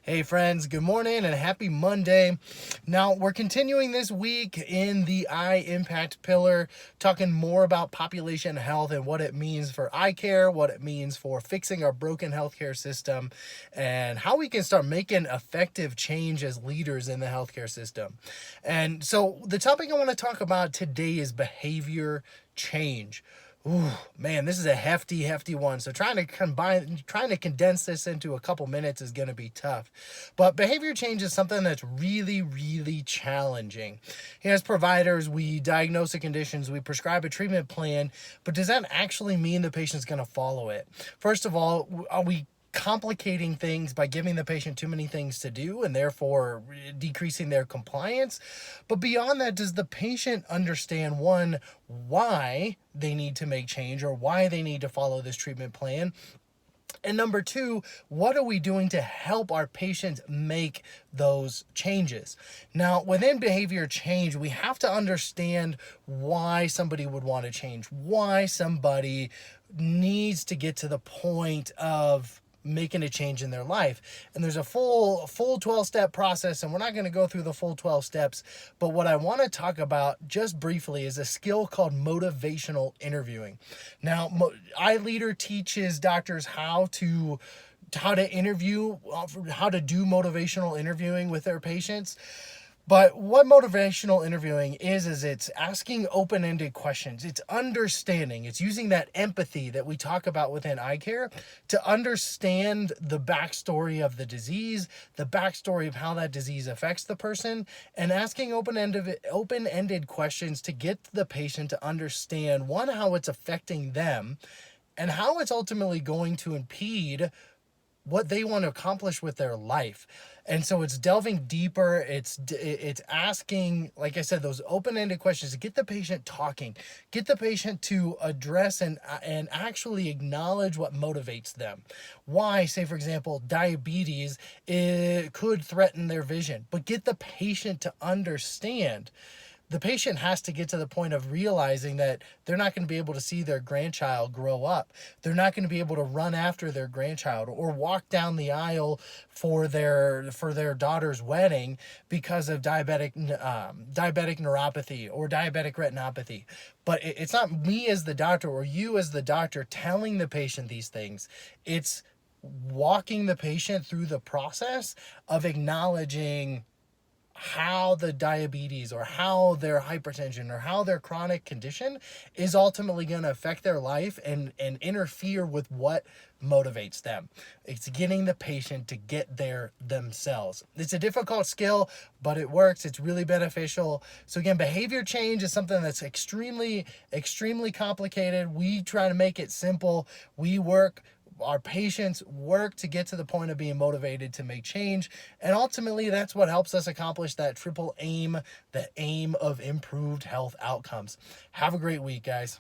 Hey friends, good morning and happy Monday. Now, we're continuing this week in the eye impact pillar, talking more about population health and what it means for eye care, what it means for fixing our broken healthcare system, and how we can start making effective change as leaders in the healthcare system. And so, the topic I want to talk about today is behavior change. Ooh, man, this is a hefty one. So trying to condense this into a couple minutes is going to be tough. But behavior change is something that's really challenging. As providers, we diagnose the conditions, we prescribe a treatment plan, but does that actually mean the patient's going to follow it? First of all, are we complicating things by giving the patient too many things to do and therefore decreasing their compliance? But beyond that, does the patient understand, one, why they need to make change or why they need to follow this treatment plan? And number two, what are we doing to help our patients make those changes? Now, within behavior change, we have to understand why somebody would want to change, why somebody needs to get to the point of making a change in their life. And there's a full 12-step process, and we're not going to go through the full 12 steps, but what I want to talk about just briefly is a skill called motivational interviewing. Now, iLeader teaches doctors how to interview, how to do motivational interviewing with their patients. But what motivational interviewing is it's asking open-ended questions. It's understanding. It's using that empathy that we talk about within eye care to understand the backstory of the disease, the backstory of how that disease affects the person, and asking open-ended questions to get the patient to understand, one, how it's affecting them, and how it's ultimately going to impede what they want to accomplish with their life. And so it's delving deeper. It's asking, like I said, those open-ended questions to get the patient talking, get the patient to address and actually acknowledge what motivates them. Why, say for example, diabetes could threaten their vision, but get the patient to understand. The patient has to get to the point of realizing that they're not going to be able to see their grandchild grow up. They're not going to be able to run after their grandchild or walk down the aisle for their daughter's wedding because of diabetic neuropathy or diabetic retinopathy. But it's not me as the doctor or you as the doctor telling the patient these things. It's walking the patient through the process of acknowledging how the diabetes or how their hypertension or how their chronic condition is ultimately going to affect their life and interfere with what motivates them. It's getting the patient to get there themselves. It's a difficult skill, but it works. It's really beneficial. So again, behavior change is something that's extremely complicated. We try to make it simple. Our patients work to get to the point of being motivated to make change. And ultimately, that's what helps us accomplish that triple aim, the aim of improved health outcomes. Have a great week, guys.